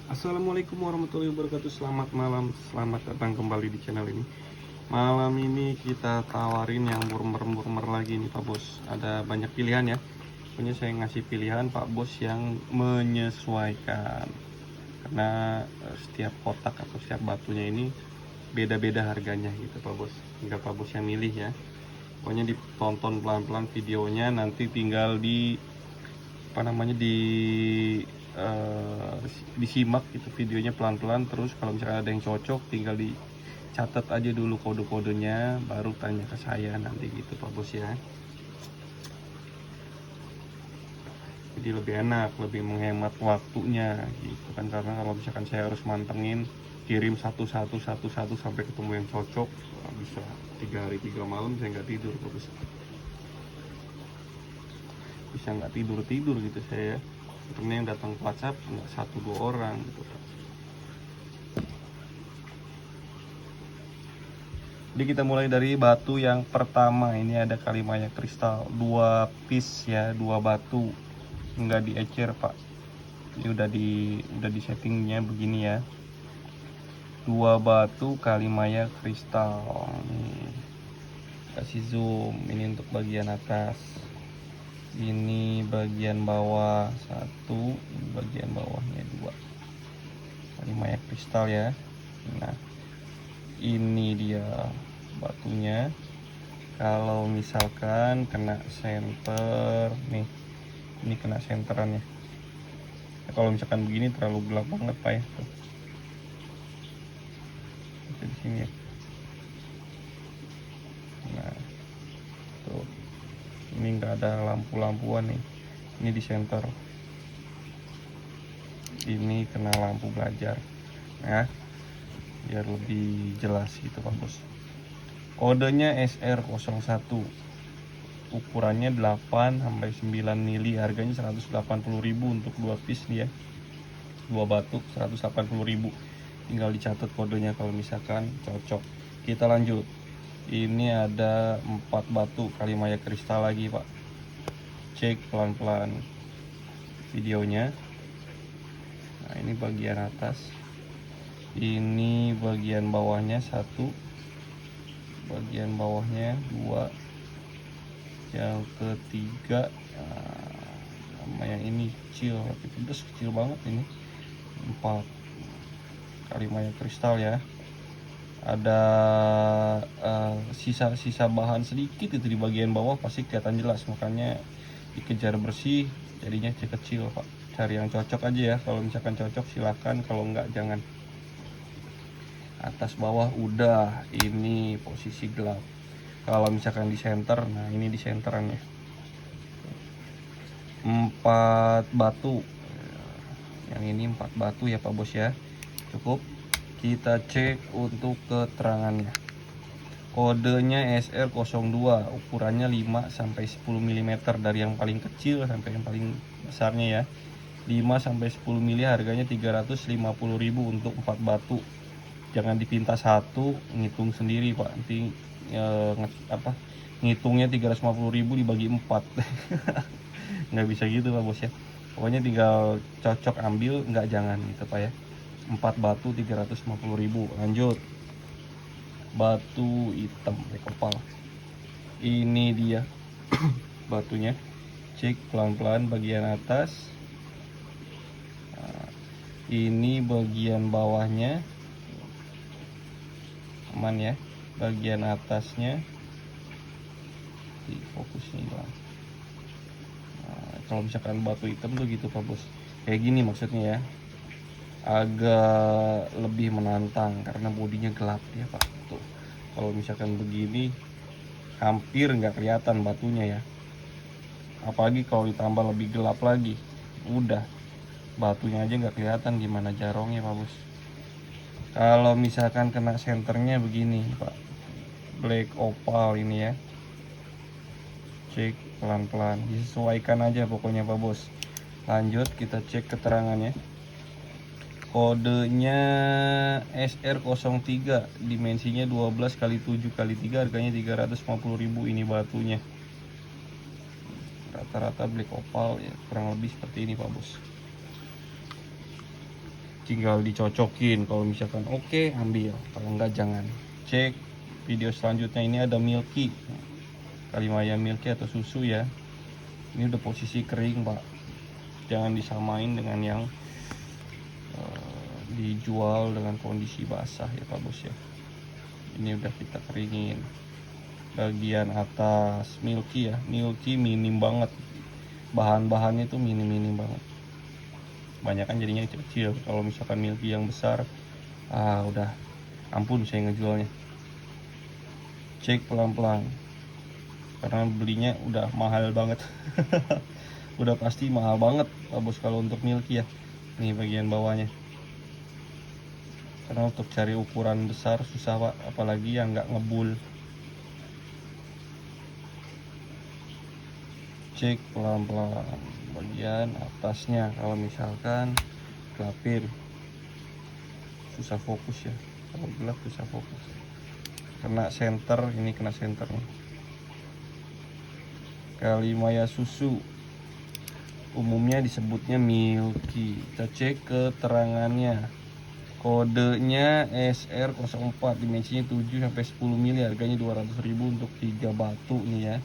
Assalamualaikum warahmatullahi wabarakatuh. Selamat malam, selamat datang kembali di channel ini. Malam ini kita tawarin yang murmer-murmer lagi nih Pak Bos. Ada banyak pilihan ya. Pokoknya saya ngasih pilihan Pak Bos yang menyesuaikan. Karena setiap kotak atau setiap batunya ini beda-beda harganya gitu Pak Bos. Tinggal Pak Bos yang milih ya. Pokoknya ditonton pelan-pelan videonya, nanti tinggal disimak itu videonya pelan-pelan. Terus kalau misalkan ada yang cocok tinggal dicatat aja dulu kode-kodenya, baru tanya ke saya nanti gitu Pak Bos ya. Jadi lebih enak, lebih menghemat waktunya gitu kan, karena kalau misalkan saya harus mantengin kirim satu-satu sampai ketemu yang cocok, bisa 3 hari 3 malam saya nggak tidur Pak Bos. Bisa nggak tidur gitu saya, karena yang datang ke WhatsApp nggak 1-2 orang gitu. Jadi kita mulai dari batu yang pertama. Ini ada Kalimaya kristal 2 piece ya, 2 batu, nggak diecer Pak. Ini udah di settingnya begini ya, 2 batu Kalimaya kristal. Nih, kasih zoom. Ini untuk bagian atas, ini bagian bawah 1, ini bagian bawahnya 2 Kalimaya kristal ya. Nah, ini dia batunya. Kalau misalkan kena center nih, ini kena senterannya. Nah, kalau misalkan begini terlalu gelap banget Pak ya. Tuh. Di sini ya. Nah, tuh. Ini nggak ada lampu-lampuan nih. Ini di center. Ini kena lampu belajar. Nah, biar lebih jelas gitu Pak Bos. Kodenya SR01, ukurannya 8 sampai 9 mili, harganya 180.000 untuk 2 piece nih ya, 2 batuk 180.000. Tinggal dicatat kodenya kalau misalkan cocok. Kita lanjut. Ini ada 4 batu Kalimaya kristal lagi Pak. Cek pelan-pelan videonya. Nah, ini bagian atas, ini bagian bawahnya 1, bagian bawahnya 2, yang ketiga sama yang ini kecil, tapi pedes kecil banget ini, 4 Kalimaya kristal ya. Ada sisa-sisa bahan sedikit itu di bagian bawah, pasti kelihatan jelas, makanya dikejar bersih, jadinya kecil Pak. Cari yang cocok aja ya, kalau misalkan cocok silakan, kalau enggak jangan. Atas bawah udah, ini posisi gelap. Kalau misalkan di center, nah ini di centeran ya, 4 batu. Yang ini 4 batu ya Pak Bos ya, cukup. Kita cek untuk keterangannya. Kodenya SR02, ukurannya 5 sampai 10 mm, dari yang paling kecil sampai yang paling besarnya ya. 5 sampai 10 mm, harganya 350.000 untuk 4 batu. Jangan dipinta satu, ngitung sendiri Pak. Nanti ngitungnya 350.000 dibagi 4. Nggak bisa gitu Pak Bos ya. Pokoknya tinggal cocok ambil, nggak jangan gitu Pak ya. 4 batu 350.000. Lanjut, batu hitam rekopal. Ini dia batunya. Cek pelan-pelan bagian atas. Nah, ini bagian bawahnya aman ya, bagian atasnya di fokus nih Bang. Nah, kalau misalkan batu hitam tuh gitu Pak Bos, kayak gini maksudnya ya, agak lebih menantang karena bodinya gelap ya Pak. Tuh, kalau misalkan begini hampir nggak kelihatan batunya ya, apalagi kalau ditambah lebih gelap lagi, udah batunya aja nggak kelihatan, gimana jarongnya Pak Bos. Kalau misalkan kena senternya begini Pak, black opal ini ya, cek pelan-pelan, disesuaikan aja pokoknya Pak Bos. Lanjut, kita cek keterangannya. Kodenya SR03, dimensinya 12 x 7 x 3, harganya 350.000. Ini batunya rata-rata black opal ya, kurang lebih seperti ini Pak Bos. tinggal dicocokin. Kalau misalkan oke, ambil, kalau enggak jangan. Cek video selanjutnya. Ini ada milky, kalimaya milky atau susu ya. Ini udah posisi kering pak, jangan disamain dengan yang dijual dengan kondisi basah ya pak bos ya. Ini udah kita keringin. Bagian atas milky ya, milky minim banget, bahan-bahannya itu minim banget, banyak kan jadinya kecil. Kalau misalkan milky yang besar, udah ampun saya ngejualnya. Cek pelan-pelan karena belinya udah mahal banget. Udah pasti mahal banget pak bos kalau untuk milky ya. Nih bagian bawahnya, karena untuk cari ukuran besar susah pak, apalagi yang nggak ngebul. Cek pelan-pelan bagian atasnya. Kalau misalkan gelapin susah fokus ya, kalau gelap susah fokus. Kena center, ini kena senternya. Kalimaya susu umumnya disebutnya milky. Kita cek keterangannya. Kodenya SR04, dimensinya 7 sampai 10 mili, harganya 200.000 untuk 3 batu nih ya.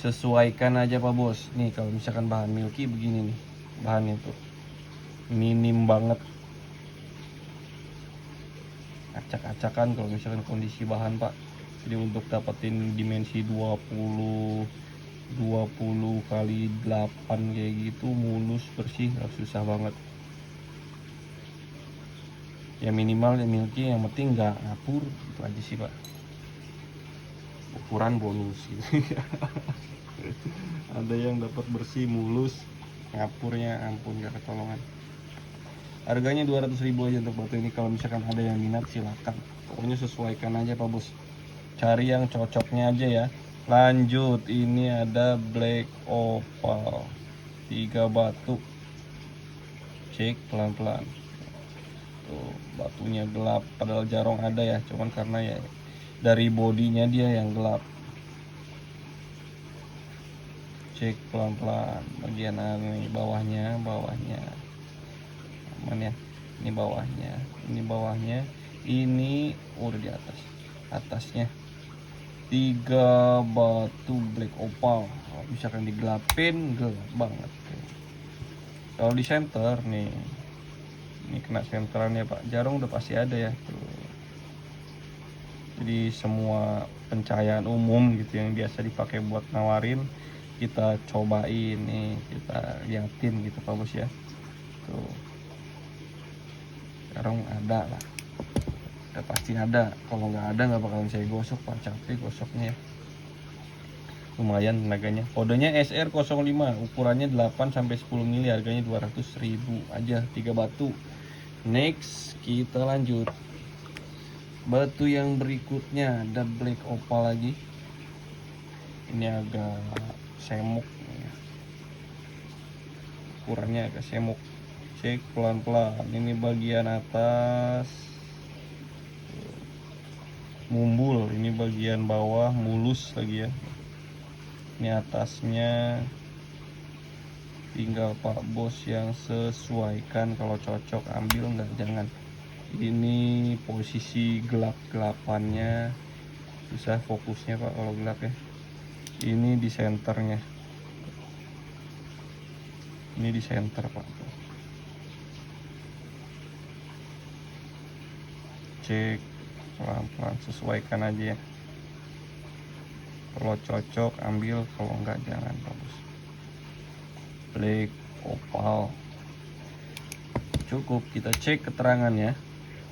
Sesuaikan aja pak bos. Nih kalau misalkan bahan milky begini nih, bahannya tuh minim banget, acak-acakan kalau misalkan kondisi bahan pak. Jadi untuk dapetin dimensi 20 kali 8 kayak gitu mulus bersih susah banget ya. Minimal ya milky, yang penting nggak ngapur, itu aja sih pak. Ukuran bonus gitu. Ada yang dapat bersih mulus, ngapurnya ampun gak ketolongan. Harganya 200.000 aja untuk batu ini. Kalau misalkan ada yang minat silakan, pokoknya sesuaikan aja pak bos, cari yang cocoknya aja ya. Lanjut, ini ada black opal 3 batu. Cek pelan-pelan. Tuh batunya gelap, padahal jarong ada ya, cuman karena ya dari bodinya dia yang gelap. Cek pelan-pelan bagian ini bawahnya aman ya. Ini bawahnya, ini udah di atasnya 3 batu black opal. Kalau misalkan digelapin gelap banget. Kalau di center nih, ini kena senterannya pak, jarong udah pasti ada ya tuh. Jadi semua pencahayaan umum gitu yang biasa dipakai buat nawarin, kita cobain nih, kita liatin gitu pak bos ya. Tuh jarong ada lah, udah pasti ada. Kalau nggak ada nggak bakalan saya gosok pak, capek gosoknya ya. Lumayan tenaganya. Kodenya SR05, ukurannya 8 sampai 10 mili, harganya 200.000 aja 3 batu. Next kita lanjut. Batu yang berikutnya ada black opal lagi. Ini agak semuk ya. Ukurannya agak semuk. Cek pelan-pelan. Ini bagian atas mumbul, ini bagian bawah mulus lagi ya. Ini atasnya tinggal pak bos yang sesuaikan, kalau cocok ambil, enggak jangan. Ini posisi gelap-gelapannya susah fokusnya pak kalau gelap ya. Ini di senternya, ini di center pak. Cek pelan-pelan, sesuaikan aja ya. Kalau cocok ambil, kalau enggak jangan pak bos. Black opal cukup. Kita cek keterangannya.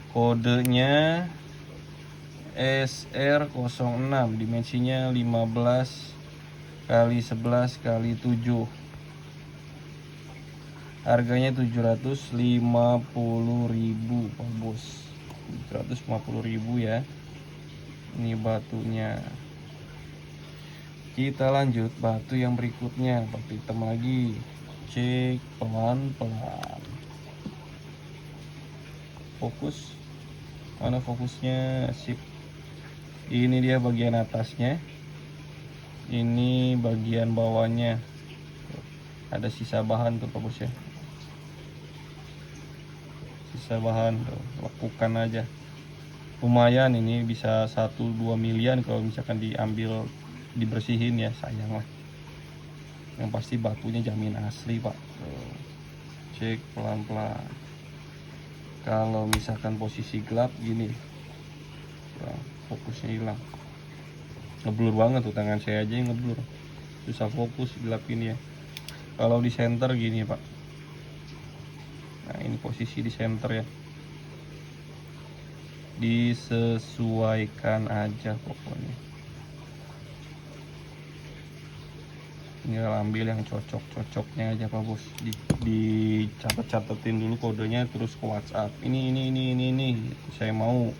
Kodenya SR06, dimensinya 15 kali 11 kali 7, harganya 750.000 pak bos. 750.000 ya. Ini batunya. Kita lanjut batu yang berikutnya, batu hitam lagi. Cek pelan-pelan. Fokus, mana fokusnya? Sip. Ini dia bagian atasnya, ini bagian bawahnya. Ada sisa bahan tuh pak bos ya. sisa bahan tuh, lakukan aja. Lumayan ini bisa 1-2 milian kalau misalkan diambil dibersihin ya, sayang lah. Yang pasti batunya jamin asli pak. Tuh, cek pelan-pelan. Kalau misalkan posisi gelap gini, nah, fokusnya hilang, ngeblur banget tuh, tangan saya aja yang ngeblur, susah fokus gelap ini ya. Kalau di center gini pak, nah ini posisi di center ya, disesuaikan aja pokoknya, tinggal ambil yang cocok-cocoknya aja pak bos. Dicatat-catetin dulu kodenya, terus ke WhatsApp, ini saya mau,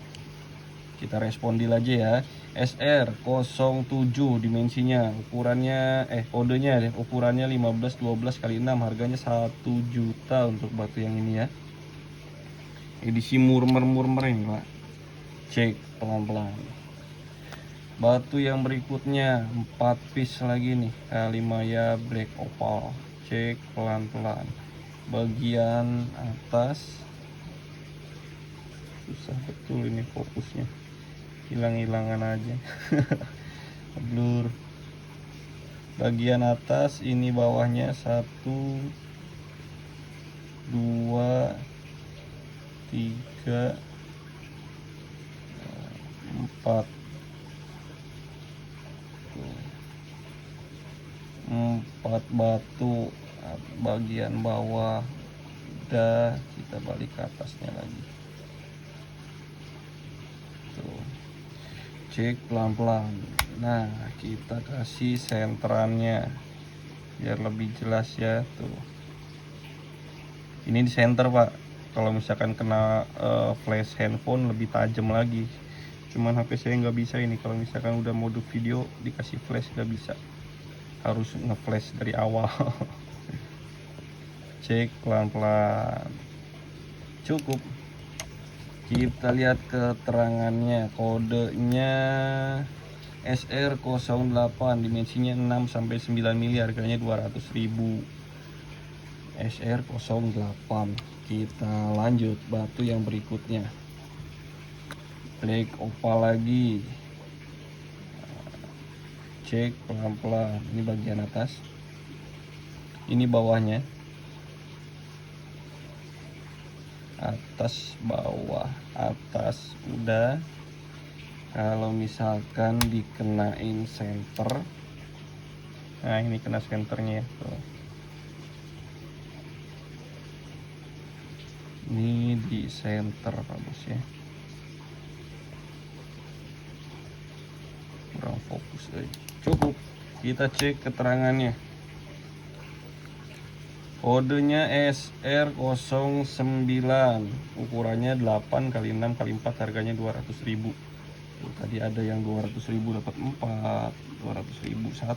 kita respon deal aja ya. SR07 dimensinya, ukurannya kodenya deh, ukurannya 15-12 x 6, harganya 1 juta untuk batu yang ini ya. Edisi murmer ini pak, cek pelan-pelan. Batu yang berikutnya 4 piece lagi nih, Kalimaya Black Opal, cek pelan-pelan. Bagian atas susah betul ini fokusnya, hilang-hilangan aja. Blur. Bagian atas ini, bawahnya 1 2 3 4 batu. Bagian bawah udah, kita balik ke atasnya lagi tuh, cek pelan-pelan. Nah kita kasih senterannya biar lebih jelas ya tuh. Ini di center pak, kalau misalkan kena flash handphone lebih tajam lagi, cuman HP saya nggak bisa ini. Kalau misalkan udah mode video dikasih flash nggak bisa, harus nge-flash dari awal. Cek pelan-pelan, cukup. Kita lihat keterangannya, kodenya SR08, dimensinya 6-9 mili, harganya 200.000. SR08. Kita lanjut batu yang berikutnya, Black Opal lagi, cek pelan-pelan. Ini bagian atas, ini bawahnya, atas bawah, atas udah. Kalau misalkan dikenain center, nah ini kena senternya ya tuh. Ini di center pak bos ya, kurang fokus cukup. Kita cek keterangannya, kodenya SR09, ukurannya 8x6x4, harganya 200.000. Tadi ada yang 200.000 dapat 4, 200.000 1,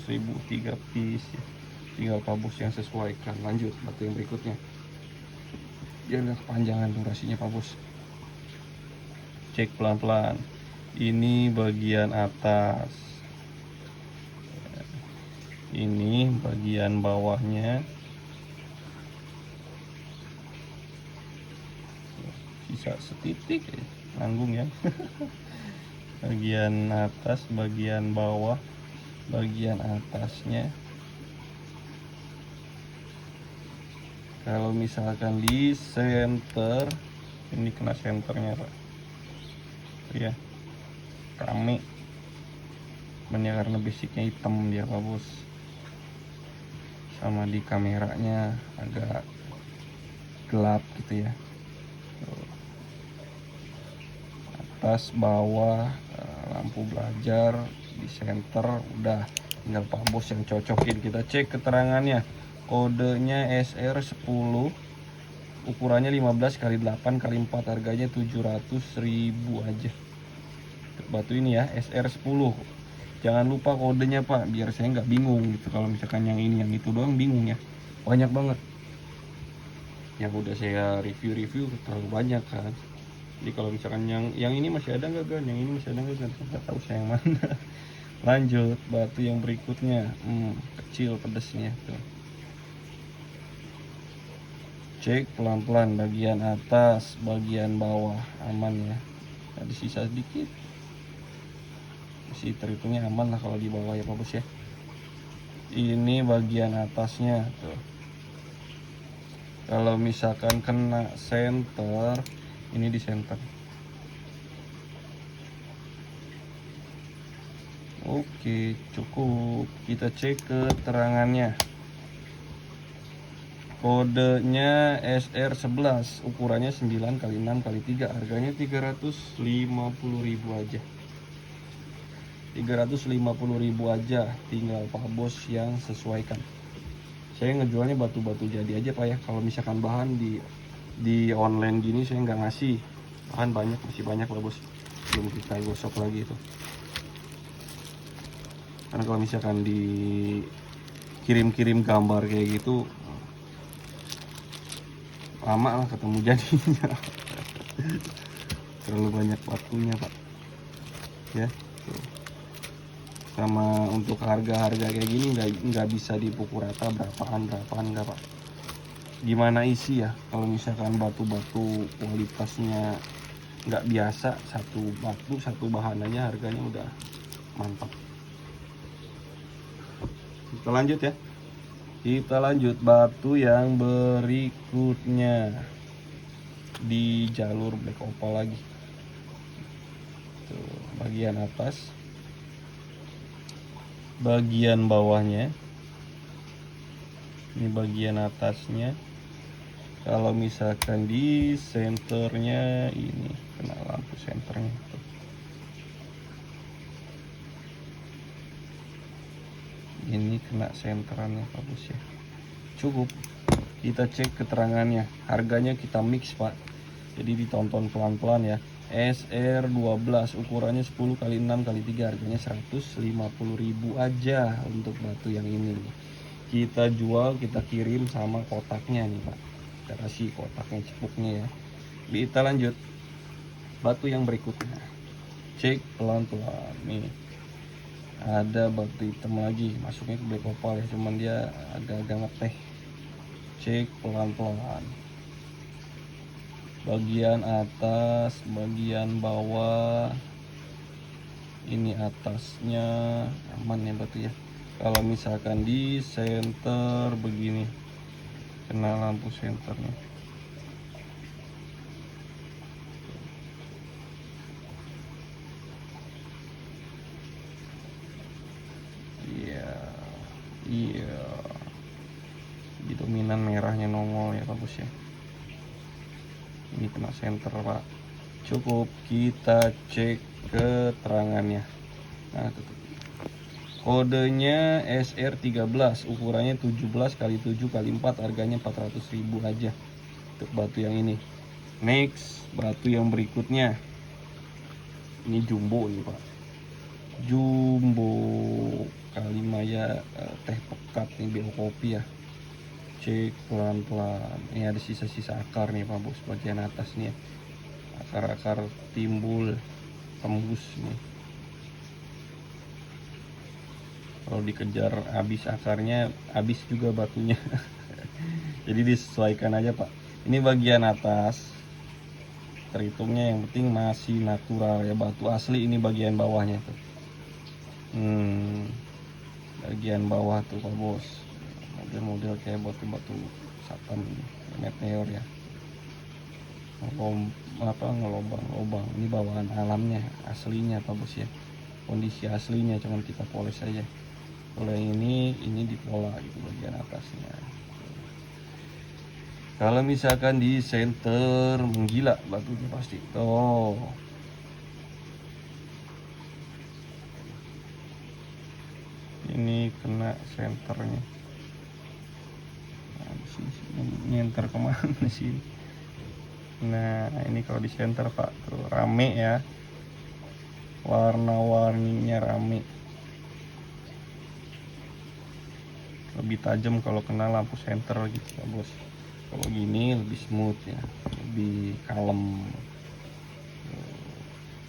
200.000 3 piece ya. Tinggal pak bos yang sesuaikan. Lanjut batu yang berikutnya, jangan kepanjangan durasinya pak bos. Cek pelan-pelan. Ini bagian atas, ini bagian bawahnya, sisa setitik ya, nanggung ya. Bagian atas, bagian bawah, bagian atasnya. Kalau misalkan di center, ini kena senternya pak ya, rame banyak karena basicnya hitam dia pak bos, sama di kameranya agak gelap gitu ya. Atas bawah, lampu belajar di center udah, tinggal pak bos yang cocokin. Kita cek keterangannya, kodenya SR10, ukurannya 15x8x4, harganya 700.000 aja batu ini ya, SR10. Jangan lupa kodenya pak, biar saya nggak bingung gitu. Kalau misalkan yang ini yang itu doang bingung ya, banyak banget yang udah saya review terlalu banyak kan. Jadi kalau misalkan yang ini masih ada nggak kan, yang ini masih ada nggak tahu saya yang mana. Lanjut batu yang berikutnya, kecil pedesnya tuh. Cek pelan-pelan bagian atas, bagian bawah aman ya. Ada sisa sedikit. Si terhitungnya aman lah kalau di bawah ya Pak Bos ya. Ini bagian atasnya tuh. Kalau misalkan kena center, ini di center. Oke, cukup. Kita cek keterangannya. Kodenya SR11, ukurannya 9x6x3, harganya 350.000 aja. 350.000 aja, tinggal Pak Bos yang sesuaikan. Saya ngejualnya batu-batu jadi aja Pak ya. Kalau misalkan bahan di online gini saya nggak ngasih. Bahan banyak, masih banyak Pak Bos. Belum kita gosok lagi itu. Karena kalau misalkan dikirim-kirim gambar kayak gitu, lama lah ketemu jadinya. Terlalu banyak waktunya Pak ya. Tuh. Sama untuk harga-harga kayak gini nggak bisa dipukul rata berapaan nggak Pak. Gimana isi ya, kalau misalkan batu-batu kualitasnya nggak biasa, satu batu satu bahan aja harganya udah mantap. Kita lanjut ya. Kita lanjut batu yang berikutnya di jalur black opal lagi. Tuh, bagian atas, bagian bawahnya. Ini bagian atasnya. Kalau misalkan di senternya ini kena lampu senternya. Tuh. Ini kena senterannya Pak Bos ya. Cukup. Kita cek keterangannya. Harganya kita mix Pak. Jadi ditonton pelan-pelan ya. SR12, ukurannya 10x6x3, harganya 150.000 aja untuk batu yang ini. Kita jual, kita kirim sama kotaknya nih Pak. Kita kasih kotaknya, cepuknya ya. Kita lanjut. Batu yang berikutnya. Cek pelan-pelan nih. Ada batu hitam lagi, masuknya ke black opal ya, cuman dia agak-agak ngeteh. Cek pelan-pelan. Bagian atas, bagian bawah. Ini atasnya aman ya batu ya. Kalau misalkan di center begini, kena lampu senternya. Iya, di dominan merahnya nongol ya Pak Bos ya. Ini kena center Pak. Cukup, kita cek keterangannya. Nah, kodenya SR13, ukurannya 17x7x4, harganya 400.000 aja untuk batu yang ini. Next, batu yang berikutnya. Ini jumbo nih Pak. Jumbo Kalimaya teh pekat nih, BO kopi ya. Cek pelan-pelan. Ini ada sisa-sisa akar nih Pak Bos, bagian atas nih ya. Akar-akar timbul tembus nih. Kalau dikejar habis akarnya, habis juga batunya. Jadi disesuaikan aja Pak. Ini bagian atas, terhitungnya yang penting masih natural ya, batu asli. Ini bagian bawahnya tuh. Bagian bawah tuh Pak Bos, model-model kayak batu-batu satam meteor ya, ngelobang-lobang. Ini bawaan alamnya, aslinya Pak Bos ya, kondisi aslinya, cuman kita poles aja. Kalau ini dipola gitu bagian atasnya. Kalau misalkan di center menggila batunya pasti tuh. Ini kena senternya. Nah, nyenter kemana sih? Nah, ini kalau di center Pak, tuh rame ya. Warna-warninya rame. Lebih tajam kalau kena lampu senter gitu ya Bos. Kalau gini lebih smooth ya, lebih kalem.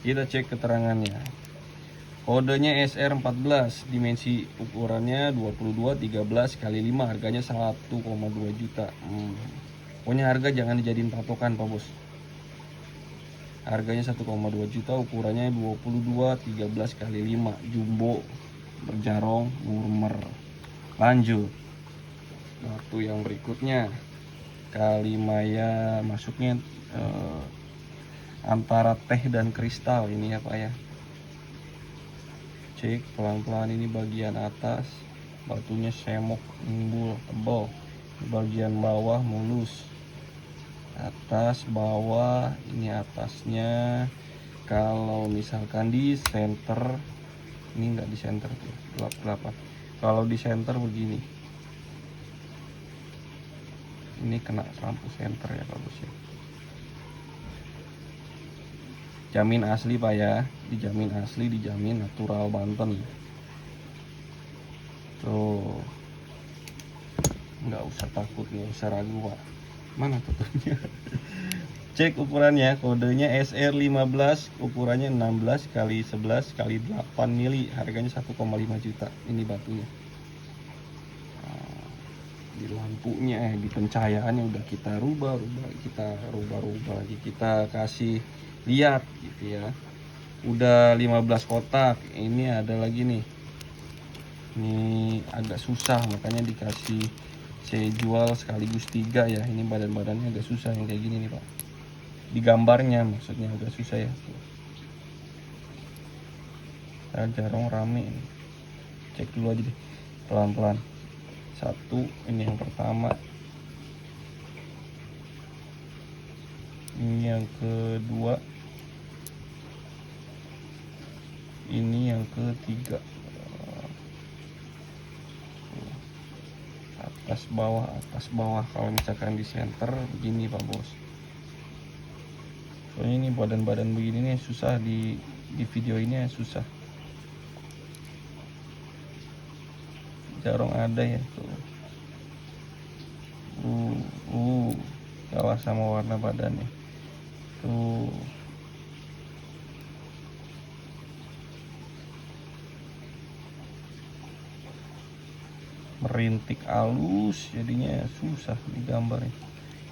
Kita cek keterangannya. Kodenya SR14, dimensi ukurannya 22 13 x 5, harganya 1,2 juta. Pokoknya harga jangan dijadiin patokan Pak Bos. Harganya 1,2 juta, ukurannya 22 13 kali 5 jumbo, berjarong, murmer. Lanjut batu yang berikutnya, kalimaya, masuknya antara teh dan kristal ini ya Pak ya. Cek pelan-pelan, ini bagian atas batunya semok, nimbul, tebal. Bagian bawah mulus, atas bawah, ini atasnya. Kalau misalkan di center, ini enggak di center tuh, gelap-gelapan. Kalau di center begini, ini kena lampu center ya bagus ya. Jamin asli Pak ya, dijamin asli, dijamin natural Banten. Tuh, nggak usah takut, nggak usah ragu Pak. Mana tutupnya? Cek ukurannya, kodenya SR15, ukurannya 16 kali 11 kali 8 mili, harganya 1,5 juta. Ini batunya. Nah, di lampunya, di pencahayaannya udah kita rubah lagi, kita kasih lihat gitu ya. Udah 15 kotak. Ini ada lagi nih, ini agak susah, makanya dikasih saya jual sekaligus 3 ya. Ini badan-badannya agak susah yang kayak gini nih Pak, di gambarnya maksudnya agak susah ya. Jarong rame ini. Cek dulu aja deh pelan-pelan. Satu, ini yang pertama, ini yang kedua, ini yang ketiga. Atas bawah. Kalau misalkan di center begini Pak Bos. Soalnya ini badan-badan begini nih susah di video ini ya, susah. Jarong ada ya tuh. Kalah sama warna badannya tuh. Merintik halus, jadinya susah digambarnya.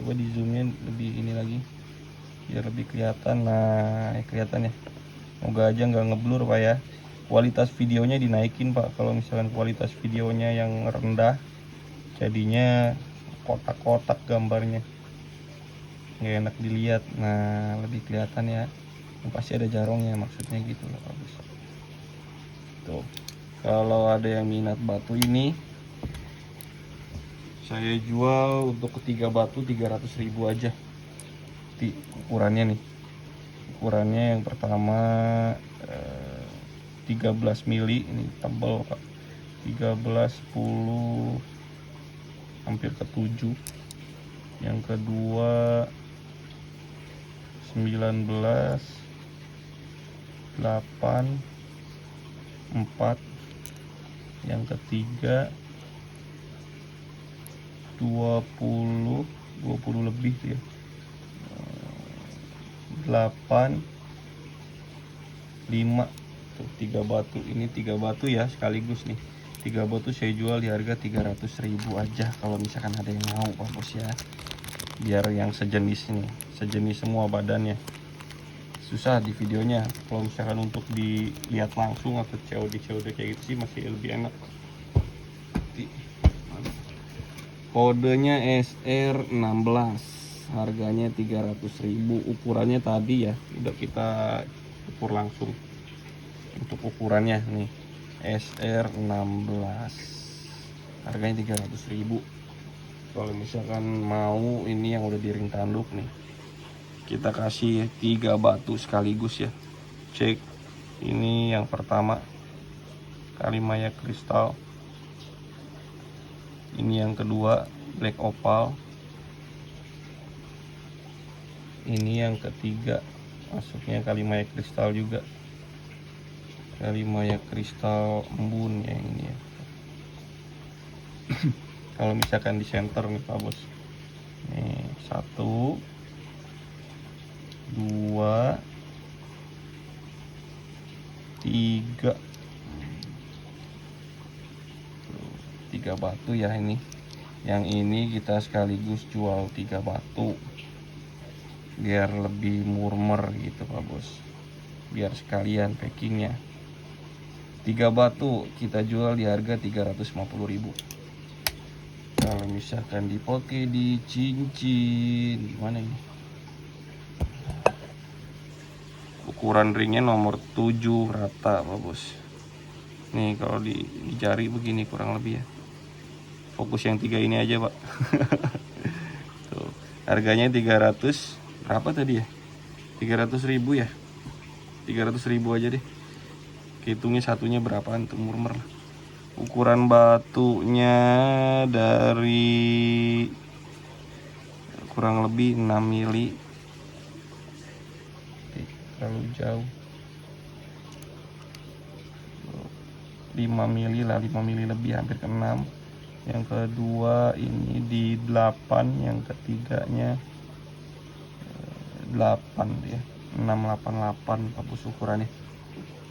Coba di zoomnya lebih ini lagi biar lebih kelihatan. Nah, kelihatan ya. Moga aja nggak ngeblur Pak ya. Kualitas videonya dinaikin Pak. Kalau misalkan kualitas videonya yang rendah, jadinya kotak-kotak gambarnya, nggak enak dilihat. Nah, lebih kelihatan ya. Pasti ada jarongnya, maksudnya gitu lah bagus. Tuh, kalau ada yang minat batu ini, saya jual untuk ketiga batu 300.000 aja. Ukurannya nih, ukurannya yang pertama 13 mili, ini tebal Pak. 13 10 hampir ke 7. Yang kedua 19 8 4. Yang ketiga 20 lebih tuh ya. 8 5. Tuh 3 batu. Ini 3 batu ya sekaligus nih. 3 batu saya jual di harga 300.000 aja kalau misalkan ada yang mau Pak Bos ya. Biar yang sejenis nih, sejenis semua badannya. Susah di videonya. Kalau misalkan untuk dilihat langsung atau COD kayak gitu sih masih lebih enak. Kodenya SR16, harganya 300.000. Ukurannya tadi ya udah kita ukur langsung. Untuk ukurannya nih SR16, harganya 300.000. Kalau misalkan mau ini yang udah di ring tanduk nih, kita kasih 3 batu sekaligus ya. Cek, ini yang pertama kalimaya kristal, ini yang kedua black opal, ini yang ketiga masuknya kalimaya kristal juga, kalimaya kristal embun ya ini ya. Kalau misalkan di center nih Pak Bos, nih 1 2 3 batu ya ini. Yang ini kita sekaligus jual 3 batu biar lebih murmer gitu Pak Bos, biar sekalian packingnya. 3 batu kita jual di harga 350.000. Kalau misalkan dipakai di cincin, mana ini? Ukuran ringnya nomor 7 rata Pak Bos. Nih kalau di jari begini kurang lebih ya. Fokus yang 3 ini aja Pak. Tuh, harganya 300 berapa tadi ya? 300.000 ya. 300.000 aja deh. Hitungnya satunya berapaan tuh murmer. Ukuran batunya dari kurang lebih 6 mili. Terlalu jauh. 5 mili lah, 5 mili lebih, hampir ke 6. Yang kedua ini di 8, yang ketiganya 8 ya. 688 Bos ukurannya.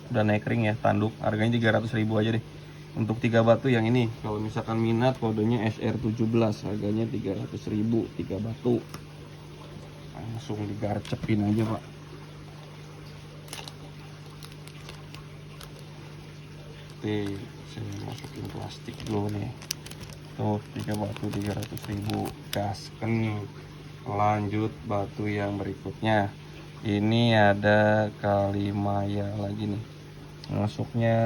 Udah naik ring ya, tanduk. Harganya 300.000 aja deh. Untuk 3 batu yang ini, kalau misalkan minat kodenya SR17, harganya 300.000 3 batu. Langsung digarcepin aja Pak. Oke, saya masukin plastik dulu nih. Tuh 3 batu 300.000, gasken. Lanjut batu yang berikutnya. Ini ada Kalimaya lagi nih. Masuknya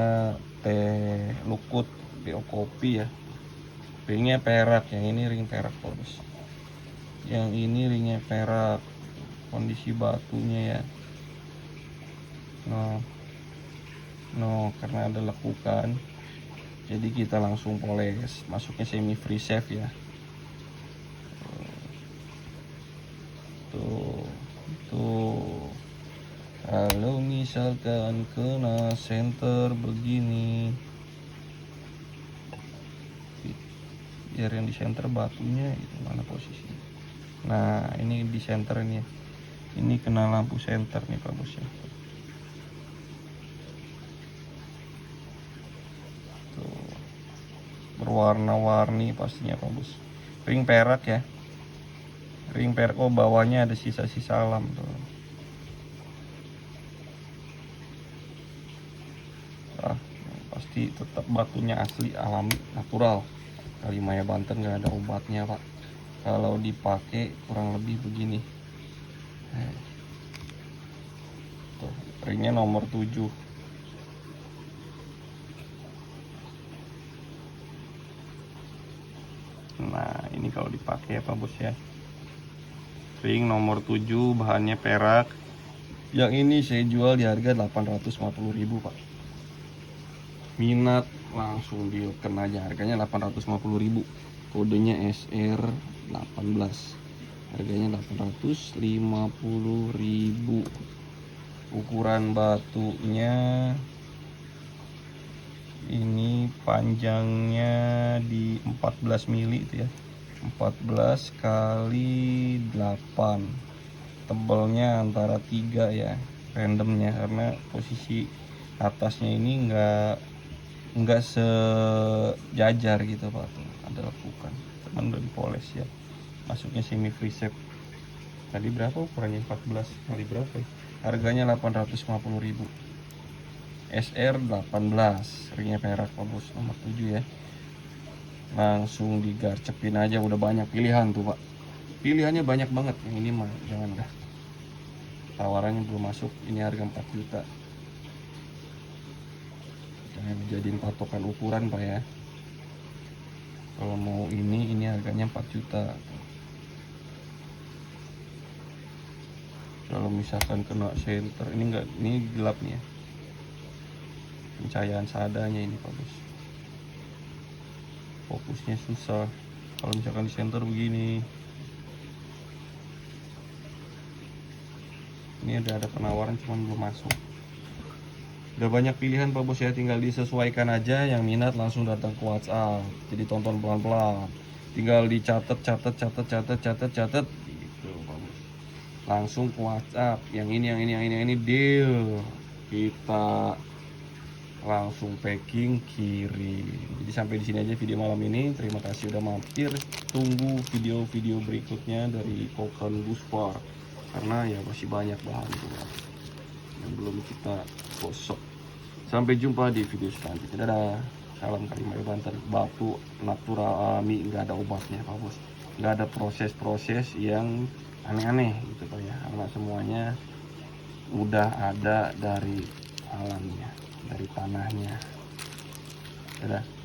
teh lukut, BO kopi ya. Ringnya perak, yang ini ring perak Bos. Yang ini ringnya perak. Kondisi batunya ya. No, karena ada lekukan. Jadi kita langsung poles. Masuknya semi free shave ya. Tuh. Kalau misalkan kena center begini, biar yang di center batunya itu mana posisinya. Nah ini di center ini, ini kena lampu center nih Pak Bos ya. Tuh, berwarna-warni pastinya Pak Bos. Ring perak ya, ring perak. Oh bawahnya ada sisa-sisa alam tuh. Pasti tetap batunya asli, alami, natural. Kalimaya Banten nggak ada obatnya Pak. Kalau dipakai kurang lebih begini. Tuh, ringnya nomor 7. Nah ini kalau dipakai ya Pak Bos ya. Ring nomor 7, bahannya perak. Yang ini saya jual di harga 850.000 Pak. Minat langsung dileken aja, harganya 850.000. Kodenya SR18, harganya 850.000. Ukuran batunya ini panjangnya di 14 mili itu ya, 14 kali 8. Tebalnya antara 3 ya, randomnya, karena posisi atasnya ini enggak sejajar gitu Pak. Ada lekukan, cuman udah dipoles ya. Masuknya semi free shape. Tadi berapa ukurannya? 14 kali berapa ya? Harganya 850.000. SR18, ringnya perak Pak Bos, nomor 7 ya. Langsung digarcepin aja, udah banyak pilihan tuh Pak. Pilihannya banyak banget. Yang ini mah jangan dah. Tawarannya belum masuk, ini harga 4 juta. Jangan dijadiin patokan ukuran Pak ya. Kalau mau ini harganya 4 juta. Kalau misalkan kena center, ini enggak, ini gelap nih ya. Pencahayaan seadanya ini Pak Bos. Fokusnya susah. Kalau misalkan di center begini. Ini udah ada penawaran cuman belum masuk. Udah banyak pilihan Pak Bos ya, tinggal disesuaikan aja. Yang minat langsung datang ke WhatsApp. Jadi tonton pelan-pelan. Tinggal dicatat gitu Pak Bos. Langsung ke WhatsApp. Yang ini deal. Kita langsung packing kirim. Jadi sampai di sini aja video malam ini. Terima kasih udah mampir. Tunggu video-video berikutnya dari Kokan Buspar, karena ya masih banyak bahan tuh yang belum kita gosok. Sampai jumpa di video selanjutnya. Dadah. Salam Kalimantan Banten. Batu natural alami, nggak ada obatnya Pak Bos. Nggak ada proses-proses yang aneh-aneh gitu Pak ya. Karena semuanya udah ada dari alamnya, dari tanahnya. Dadah.